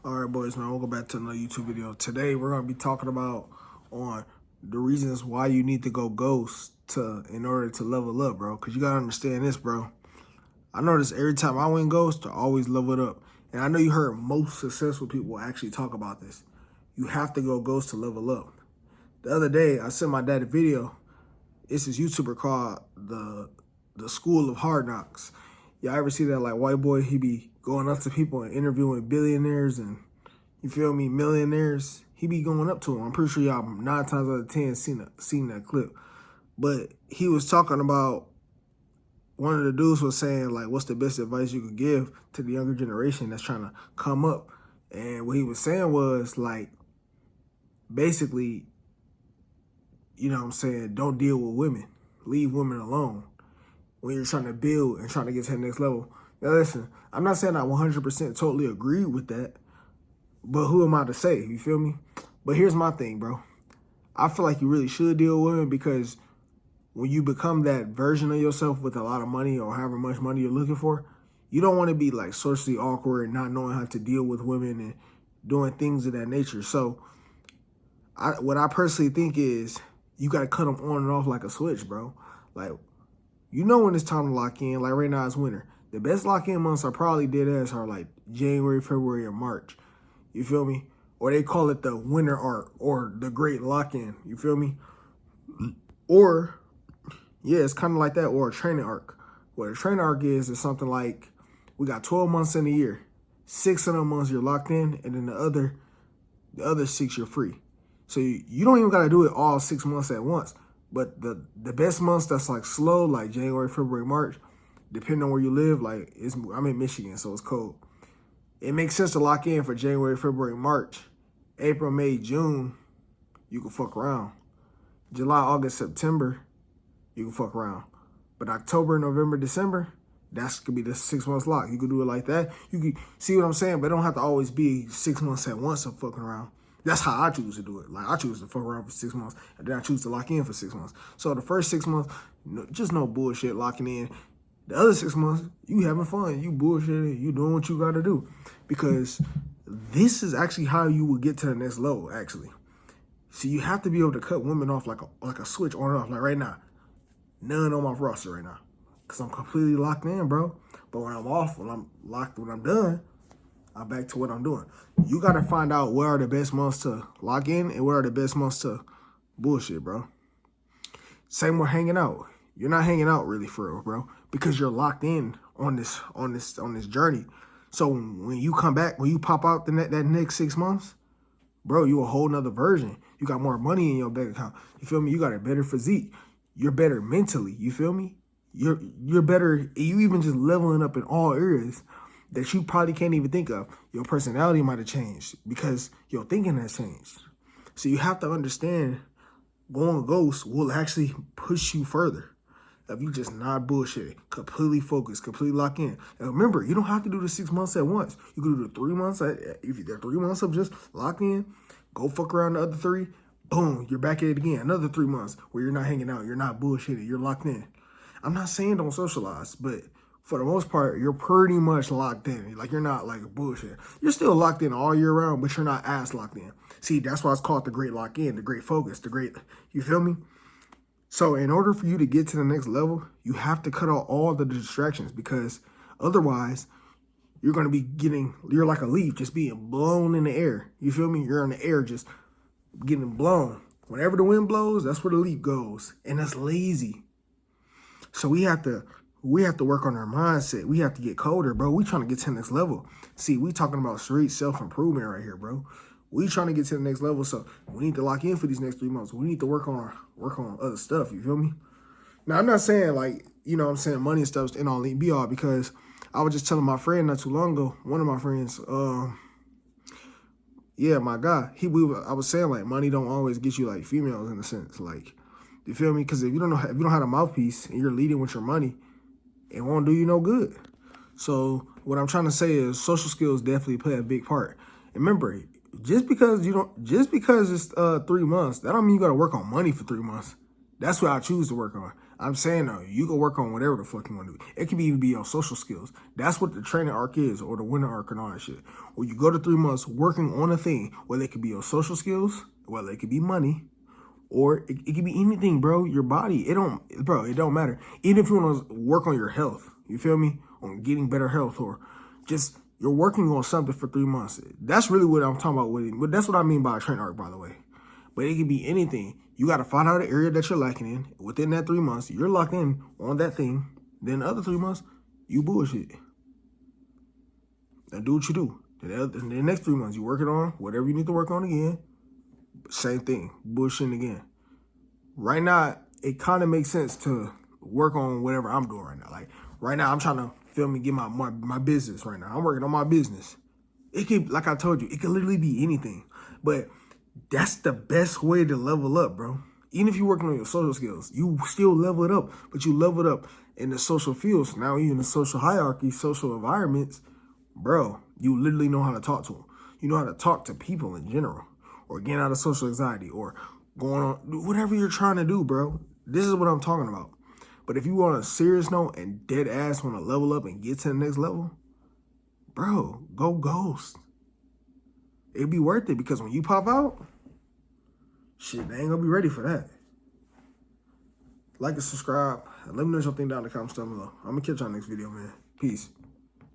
All right, boys, man, we'll go back to another YouTube video. Today, we're going to be talking about on the reasons why you need to go ghost in order to level up, bro. Because you got to understand this, bro. I notice every time I went ghost, I always leveled up. And I know you heard most successful people actually talk about this. You have to go ghost to level up. The other day, I sent my dad a video. It's this YouTuber called the School of Hard Knocks. Y'all ever see that, like, white boy? He be going up to people and interviewing billionaires and, you feel me, millionaires. He be going up to them. I'm pretty sure y'all 9 times out of 10 seen that clip. But he was talking about, one of the dudes was saying, like, what's the best advice you could give to the younger generation that's trying to come up? And what he was saying was, like, basically, you know what I'm saying, don't deal with women. Leave women alone when you're trying to build and trying to get to the next level. Now, listen, I'm not saying I 100% totally agree with that, but who am I to say? You feel me? But here's my thing, bro. I feel like you really should deal with women because when you become that version of yourself with a lot of money or however much money you're looking for, you don't want to be like socially awkward and not knowing how to deal with women and doing things of that nature. So what I personally think is you got to cut them on and off like a switch, bro. Like, you know when it's time to lock in. Like right now it's winter. The best lock-in months I probably did as are like January, February, or March. You feel me? Or they call it the winter arc or the great lock-in. You feel me? Or, yeah, it's kind of like that, or a training arc. What a training arc is something like we got 12 months in a year. 6 of them months you're locked in, and then the other 6 you're free. So you don't even got to do it all 6 months at once. But the best months that's like slow, like January, February, March, depending on where you live, like I'm in Michigan, so it's cold. It makes sense to lock in for January, February, March. April, May, June, you can fuck around. July, August, September, you can fuck around. But October, November, December, that's could be the 6 months lock. You could do it like that. You can see what I'm saying, but it don't have to always be 6 months at once of fucking around. That's how I choose to do it. Like, I choose to fuck around for 6 months, and then I choose to lock in for 6 months. So the first 6 months, just no bullshit locking in. The other 6 months, you having fun, you bullshitting, you doing what you got to do. Because this is actually how you will get to the next level, actually. So you have to be able to cut women off like a switch on and off. Like right now, none on my roster right now. Because I'm completely locked in, bro. But when I'm off, when I'm locked, when I'm done, I'm back to what I'm doing. You got to find out where are the best months to lock in and where are the best months to bullshit, bro. Same with hanging out. You're not hanging out really for real, bro, because you're locked in on this journey. So when you come back, when you pop out that next 6 months, bro, you a whole nother version. You got more money in your bank account. You feel me? You got a better physique. You're better mentally. You feel me? You're better. You even just leveling up in all areas that you probably can't even think of. Your personality might have changed because your thinking has changed. So you have to understand going ghost will actually push you further. If you just not bullshit, completely focused, completely lock in. And remember, you don't have to do the 6 months at once. You can do the 3 months. If they're 3 months of just locked in, go fuck around the other 3. Boom, you're back at it again. Another 3 months where you're not hanging out, you're not bullshitting, you're locked in. I'm not saying don't socialize, but for the most part, you're pretty much locked in. Like, you're not like bullshit. You're still locked in all year round, but you're not as locked in. See, that's why it's called the great lock in, the great focus, the great, you feel me? So in order for you to get to the next level, you have to cut out all the distractions because otherwise you're going to be you're like a leaf just being blown in the air. You feel me? You're in the air just getting blown. Whenever the wind blows, that's where the leaf goes. And that's lazy. So we have to work on our mindset. We have to get colder, bro. We trying to get to the next level. See, we talking about straight self-improvement right here, bro. We trying to get to the next level, so we need to lock in for these next 3 months. We need to work on other stuff, you feel me? Now, I'm not saying, like, you know what I'm saying, money and stuff and all be all, because I was just telling my friend not too long ago, one of my friends, yeah, my guy, I was saying, like, money don't always get you, like, females in a sense, like, you feel me? Because if you don't have a mouthpiece and you're leading with your money, it won't do you no good. So what I'm trying to say is social skills definitely play a big part. And remember, just because it's 3 months, that don't mean you got to work on money for 3 months. That's what I choose to work on. I'm saying though, you can work on whatever the fuck you want to do. It could even be your social skills. That's what the training arc is, or the winter arc and all that shit. Where you go to 3 months working on a thing, whether it could be your social skills, whether it could be money, or it could be anything, bro. Your body, it don't matter. Even if you want to work on your health, you feel me? On getting better health, or just you're working on something for 3 months. That's really what I'm talking about with it. But that's what I mean by a training arc, by the way. But it can be anything. You got to find out the area that you're lacking in. Within that 3 months, you're locked in on that thing. Then the other 3 months, you bullshit. Now do what you do. Then the next 3 months, you work it on whatever you need to work on again. Same thing, bullshitting again. Right now, it kind of makes sense to work on whatever I'm doing right now. Like right now, I'm trying to get my business right now. I'm working on my business. It could, like I told you, it could literally be anything. But that's the best way to level up, bro. Even if you're working on your social skills, you still level it up. But you level it up in the social fields. Now, even the social hierarchy, social environments, bro, you literally know how to talk to them. You know how to talk to people in general. Or getting out of social anxiety. Or going on, whatever you're trying to do, bro. This is what I'm talking about. But if you want a serious note and dead ass want to level up and get to the next level, bro, go ghost. It'd be worth it because when you pop out, shit, they ain't gonna be ready for that. Like and subscribe. And let me know what you think down in the comments down below. I'm gonna catch y'all next video, man. Peace.